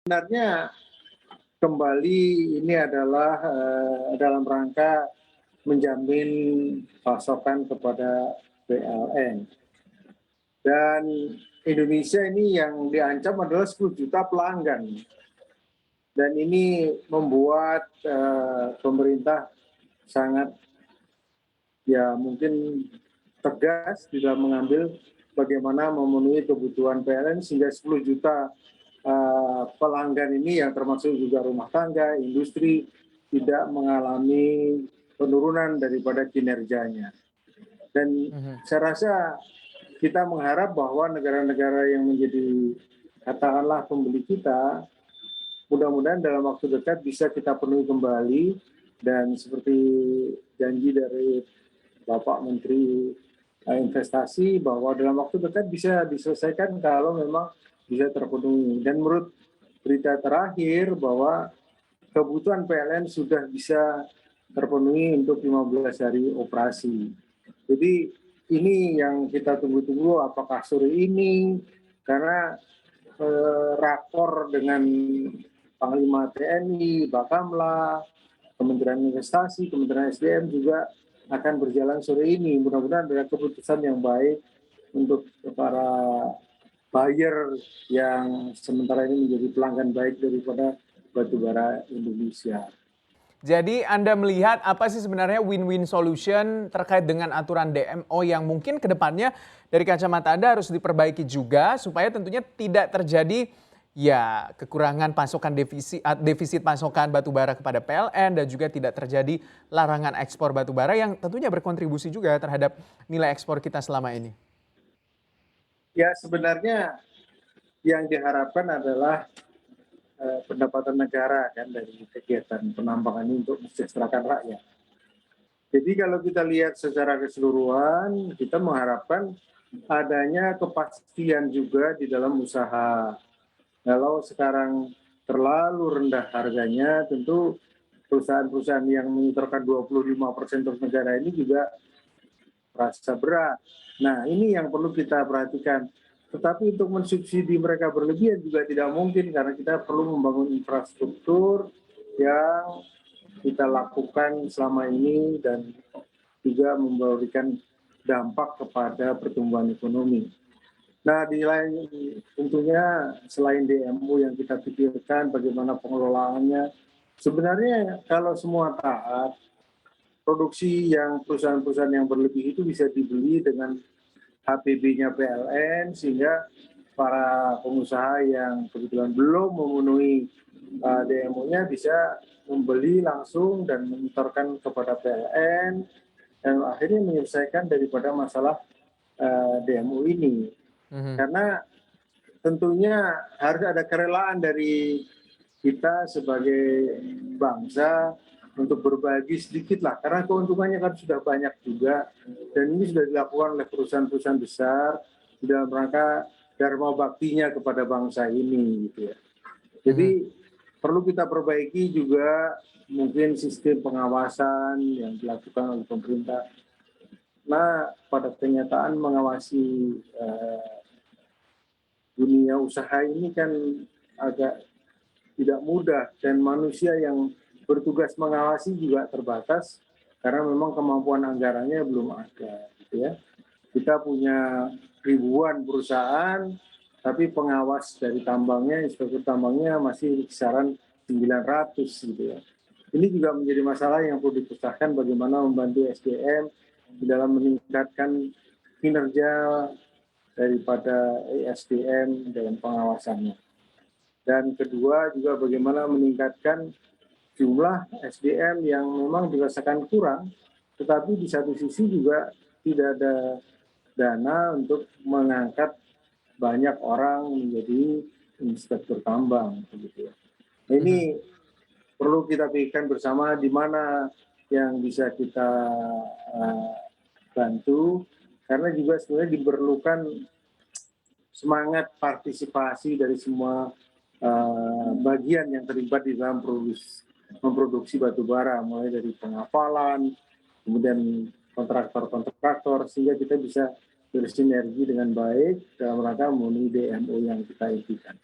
Sebenarnya kembali ini adalah dalam rangka menjamin pasokan kepada PLN. Dan Indonesia ini yang diancam adalah 10 juta pelanggan. Dan ini membuat pemerintah sangat mungkin tegas di dalam mengambil bagaimana memenuhi kebutuhan PLN sehingga 10 juta pelanggan ini yang termasuk juga rumah tangga, industri tidak mengalami penurunan daripada kinerjanya. Dan saya rasa kita mengharap bahwa negara-negara yang menjadi katakanlah pembeli kita, mudah-mudahan dalam waktu dekat bisa kita penuhi kembali dan seperti janji dari Bapak Menteri Investasi bahwa dalam waktu dekat bisa diselesaikan kalau memang bisa terpenuhi. Dan menurut berita terakhir bahwa kebutuhan PLN sudah bisa terpenuhi untuk 15 hari operasi. Jadi ini yang kita tunggu-tunggu apakah sore ini, karena rakor dengan Panglima TNI, Bakamla, Kementerian Investasi, Kementerian SDM juga akan berjalan sore ini. Mudah-mudahan ada keputusan yang baik untuk para buyer yang sementara ini menjadi pelanggan baik daripada batubara Indonesia. Jadi Anda melihat apa sih sebenarnya win-win solution terkait dengan aturan DMO yang mungkin ke depannya dari kacamata Anda harus diperbaiki juga supaya tentunya tidak terjadi kekurangan pasokan defisit pasokan batubara kepada PLN dan juga tidak terjadi larangan ekspor batubara yang tentunya berkontribusi juga terhadap nilai ekspor kita selama ini. Ya sebenarnya yang diharapkan adalah pendapatan negara kan dari kegiatan penambangan ini untuk mensejahterakan rakyat. Jadi kalau kita lihat secara keseluruhan, kita mengharapkan adanya kepastian juga di dalam usaha. Kalau sekarang terlalu rendah harganya, tentu perusahaan-perusahaan yang menyetorkan 25% untuk negara ini juga merasa berat. Nah, ini yang perlu kita perhatikan. Tetapi untuk mensubsidi mereka berlebihan juga tidak mungkin karena kita perlu membangun infrastruktur yang kita lakukan selama ini dan juga memberikan dampak kepada pertumbuhan ekonomi. Nah, di lain tentunya selain DMO yang kita pikirkan bagaimana pengelolaannya, sebenarnya kalau semua taat, produksi yang perusahaan-perusahaan yang berlebih itu bisa dibeli dengan HPB-nya PLN sehingga para pengusaha yang kebetulan belum memenuhi DMO-nya bisa membeli langsung dan menyetorkan kepada PLN dan akhirnya menyelesaikan daripada masalah DMO ini. Karena tentunya harus ada kerelaan dari kita sebagai bangsa untuk berbagi sedikit lah, karena keuntungannya kan sudah banyak juga, dan ini sudah dilakukan oleh perusahaan-perusahaan besar di dalam rangka dharma baktinya kepada bangsa ini, gitu ya. Jadi perlu kita perbaiki juga mungkin sistem pengawasan yang dilakukan oleh pemerintah. Nah, pada kenyataan mengawasi dunia usaha ini kan agak tidak mudah dan manusia yang bertugas mengawasi juga terbatas karena memang kemampuan anggarannya belum ada, gitu ya. Kita punya ribuan perusahaan, tapi pengawas dari tambangnya, inspektur tambangnya masih kisaran 900 gitu ya. Ini juga menjadi masalah yang perlu dipecahkan bagaimana membantu SDM di dalam meningkatkan kinerja daripada SDM dalam pengawasannya. Dan kedua juga bagaimana meningkatkan jumlah SDM yang memang dirasakan kurang, tetapi di satu sisi juga tidak ada dana untuk mengangkat banyak orang menjadi inspektur tambang. Begitu ya. Nah, ini perlu kita pikirkan bersama di mana yang bisa kita bantu, karena juga sebenarnya diperlukan semangat partisipasi dari semua bagian yang terlibat di dalam memproduksi batubara, mulai dari pengapalan, kemudian kontraktor-kontraktor, sehingga kita bisa bersinergi dengan baik dalam rangka memenuhi DMO yang kita impikan.